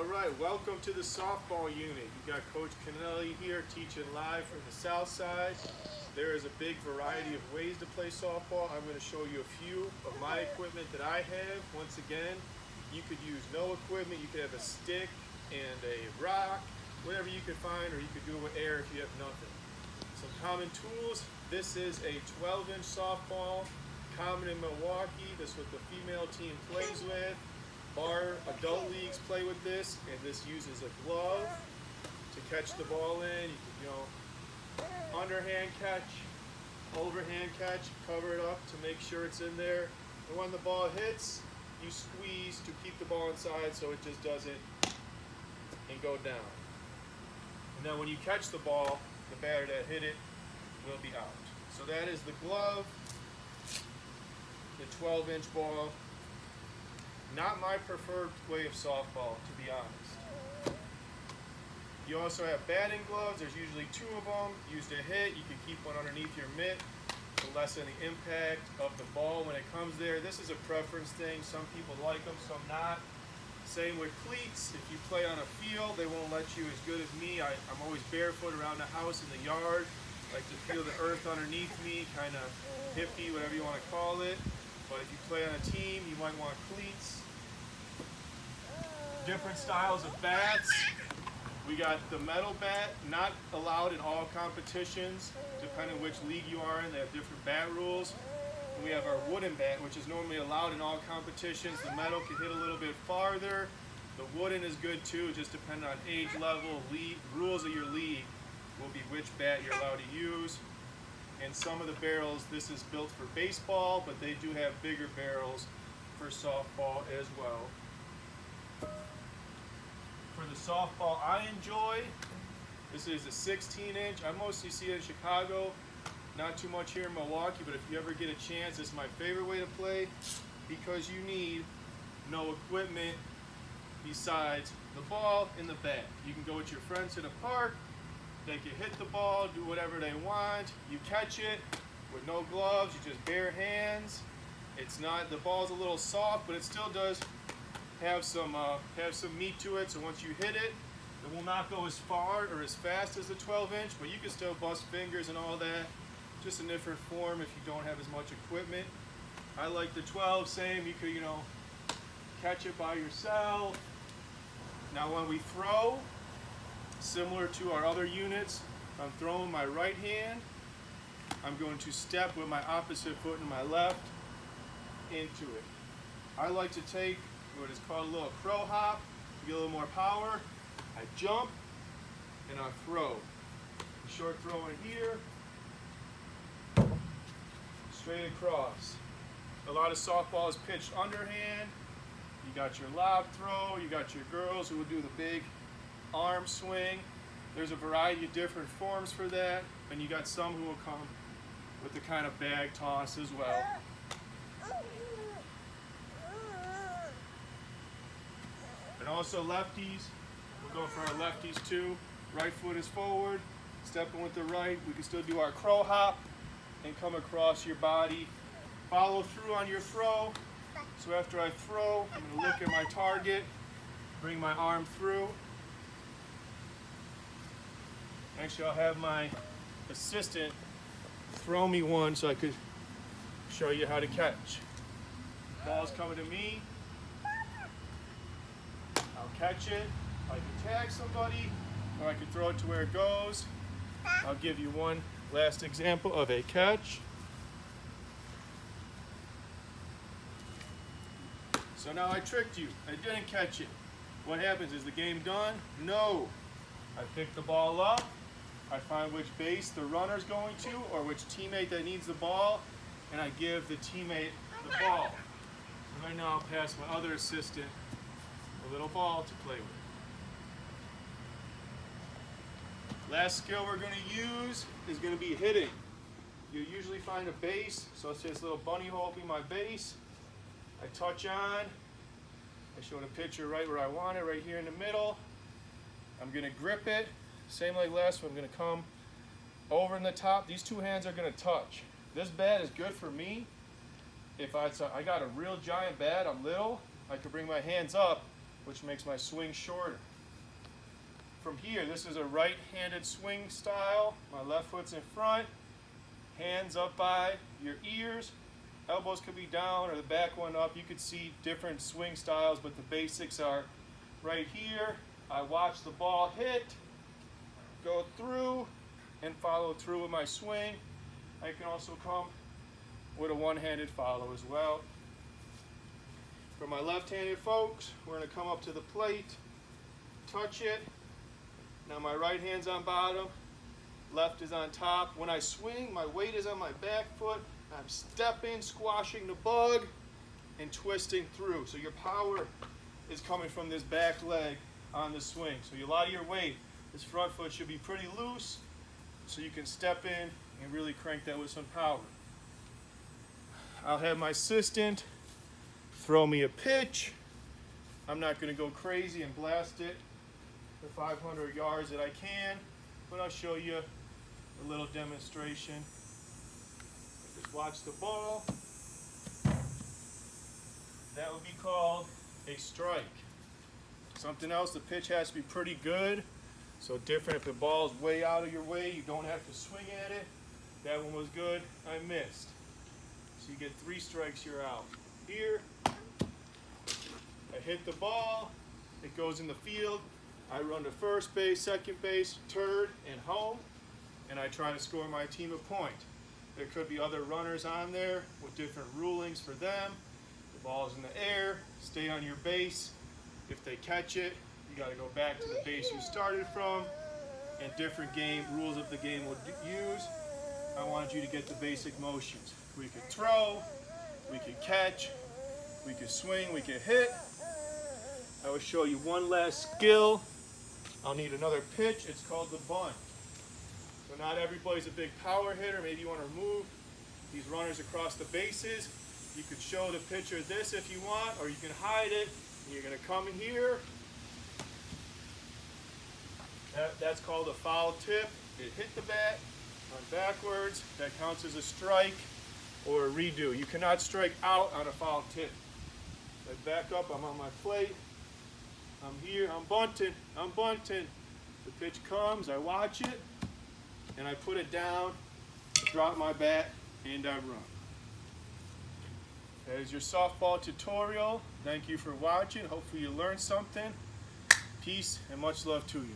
All right, welcome to the softball unit. You got Coach Canelli here teaching live from the south side. There is a big variety of ways to play softball. I'm going to show you a few of my equipment that I have. Once again, you could use no equipment. You could have a stick and a rock, whatever you could find, or you could do it with air if you have nothing. Some common tools. This is a 12-inch softball, common in Milwaukee. This is what the female team plays with. Bar adult leagues play with this, and this uses a glove to catch the ball in. You can, underhand catch, overhand catch, cover it up to make sure it's in there. And when the ball hits, you squeeze to keep the ball inside so it just doesn't and go down. And then when you catch the ball, the batter that hit it will be out. So that is the glove, the 12-inch ball. Not my preferred way of softball, to be honest. You also have batting gloves. There's usually two of them. Used to hit, you can keep one underneath your mitt to lessen the impact of the ball when it comes there. This is a preference thing. Some people like them, some not. Same with cleats. If you play on a field, they won't let you as good as me. I'm always barefoot around the house in the yard. I like to feel the earth underneath me, kind of hippie, whatever you want to call it. But if you play on a team, you might want cleats. Different styles of bats. We got the metal bat, not allowed in all competitions, depending which league you are in. They have different bat rules. And we have our wooden bat, which is normally allowed in all competitions. The metal can hit a little bit farther. The wooden is good too, just depending on age level, rules of your league will be which bat you're allowed to use. And some of the barrels, this is built for baseball, but they do have bigger barrels for softball as well. For the softball I enjoy, this is a 16-inch. I mostly see it in Chicago, not too much here in Milwaukee, but if you ever get a chance, it's my favorite way to play because you need no equipment besides the ball and the bat. You can go with your friends to the park, they can hit the ball, do whatever they want. You catch it with no gloves, you just bare hands. It's not, the ball's a little soft, but it still does have some meat to it. So once you hit it, it will not go as far or as fast as the 12-inch, but you can still bust fingers and all that. Just a different form if you don't have as much equipment. I like the 12, same. You could, catch it by yourself. Now when we throw, similar to our other units, I'm throwing my right hand. I'm going to step with my opposite foot and my left into it. I like to take what is called a little crow hop to get a little more power. I jump and I throw. Short throw in here, straight across. A lot of softball is pitched underhand. You got your lob throw, you got your girls who will do the big arm swing. There's a variety of different forms for that, and you got some who will come with the kind of bag toss as well. And also lefties, we'll go for our lefties too. Right foot is forward, stepping with the right. We can still do our crow hop and come across your body. Follow through on your throw. So after I throw, I'm gonna look at my target, bring my arm through. Actually, I'll have my assistant throw me one so I could show you how to catch. Ball's coming to me. I'll catch it. I can tag somebody, or I can throw it to where it goes. I'll give you one last example of a catch. So now I tricked you. I didn't catch it. What happens? Is the game done? No. I pick the ball up. I find which base the runner's going to or which teammate that needs the ball, and I give the teammate the ball. And right now I'll pass my other assistant a little ball to play with. Last skill we're going to use is going to be hitting. You usually find a base, so let's say this little bunny hole will be my base. I touch on, I show the pitcher right where I want it, right here in the middle. I'm going to grip it, same like last one. I'm going to come over in the top. These two hands are going to touch. This bat is good for me. If I got a real giant bat, I'm little, I could bring my hands up which makes my swing shorter. From here, this is a right-handed swing style. My left foot's in front, hands up by your ears. Elbows could be down or the back one up. You could see different swing styles, but the basics are right here. I watch the ball hit, go through, and follow through with my swing. I can also come with a one-handed follow as well. For my left-handed folks, we're going to come up to the plate, touch it. Now my right hand's on bottom, left is on top. When I swing, my weight is on my back foot. I'm stepping, squashing the bug, and twisting through. So your power is coming from this back leg on the swing. So a lot of your weight, this front foot should be pretty loose, so you can step in and really crank that with some power. I'll have my assistant throw me a pitch. I'm not going to go crazy and blast it the 500 yards that I can, but I'll show you a little demonstration. Just watch the ball. That would be called a strike. Something else, the pitch has to be pretty good. So different if the ball's way out of your way, you don't have to swing at it. That one was good, I missed. So you get 3 strikes, you're out. Here, I hit the ball, it goes in the field. I run to first base, second base, third, and home, and I try to score my team a point. There could be other runners on there with different rulings for them. The ball's in the air, stay on your base. If they catch it, you got to go back to the base you started from, and different game rules of the game will use. I wanted you to get the basic motions. We could throw, we could catch, we could swing, we could hit. I will show you one last skill. I'll need another pitch. It's called the bunt. So not everybody's a big power hitter. Maybe you want to remove these runners across the bases. You could show the pitcher this if you want, or you can hide it. You're going to come in here. That's called a foul tip. It hit the bat, run backwards. That counts as a strike or a redo. You cannot strike out on a foul tip. I back up, I'm on my plate. I'm here, I'm bunting. The pitch comes, I watch it, and I put it down, drop my bat, and I run. That is your softball tutorial. Thank you for watching. Hopefully you learned something. Peace and much love to you.